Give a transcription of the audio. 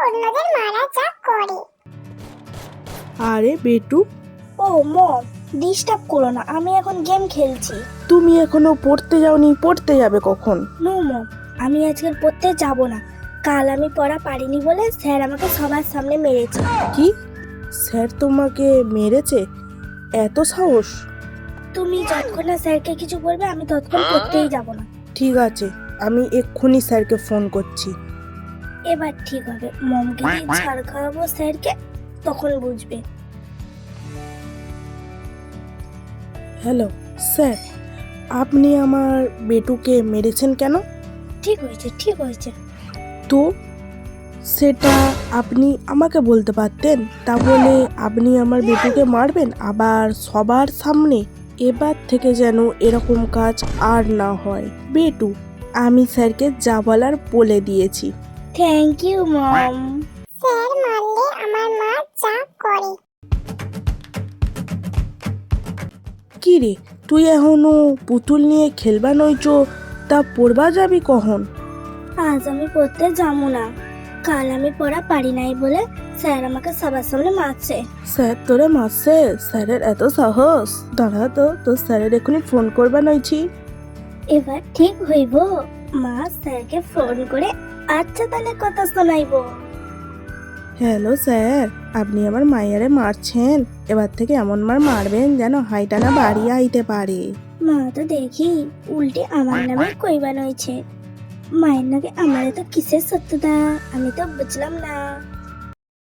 অন্যদের মারা যা করে। আরে বেটু, ও মম, ডিস্টার্ব করো না, আমি এখন গেম খেলছি। তুমি এখনো পড়তে যাওনি, পড়তে যাবে কখন? নো মম, আমি আজকে পড়তে যাব না। কাল আমি পড়া পারিনি বলে স্যার আমাকে সবার সামনে মেরেছে। কি? স্যার তোমাকে মেরেছে? এত সাহস? তুমি যতক্ষণ না স্যারকে কিছু বলবে আমি ততক্ষণ পড়তেই যাব না। ঠিক আছে, আমি এক্ষুনি স্যারকে ফোন করছি। এবার ঠিক হবে, মমকে দিয়ে ছাড় খাওয়াবো স্যারকে, তখন বুঝবে। হ্যালো স্যার, আপনি আমার বেটুকে মেরেছেন কেন? ঠিক হয়েছে, ঠিক হয়েছে। তো সেটা আপনি আমাকে বলতে পারতেন, তা বলে আপনি আমার বেটুকে মারবেন আবার সবার সামনে? এবার থেকে যেন এরকম কাজ আর না হয়। বেটু, আমি স্যারকে যা বলার বলে দিয়েছি। Thank you mom. স্যার মারলে আমার মা যা করে। কি রে, তুই এখনো পুতুল নিয়ে খেলবা নইছো, তা পড়বা যাবি কখন? আজ আমি পড়তে যাবো না, কাল আমি পড়া পারি নাই বলে স্যার আমাকে সবার সামনে মারছে। স্যার তোরে মারছে? স্যারের এত সাহস? দাঁড়া তো, তোর স্যারের এখনই ফোন করবা নইছি। এবার ঠিক হইব, মা স্যারকে ফোন করে আচ্ছা তাহলে কথা শোনাইবো। হ্যালো স্যার, আপনি আমার মায়েরে মারছেন। এবার থেকে এমন মার মারবেন যেন হাইটা না বাড়ি আইতে পারে। মা তো দেখি উল্টে আমার নামে কইবা নইছে। মায়ের নাকি আমারে তো কিসের সত্যতা আমি তো বুঝলাম না।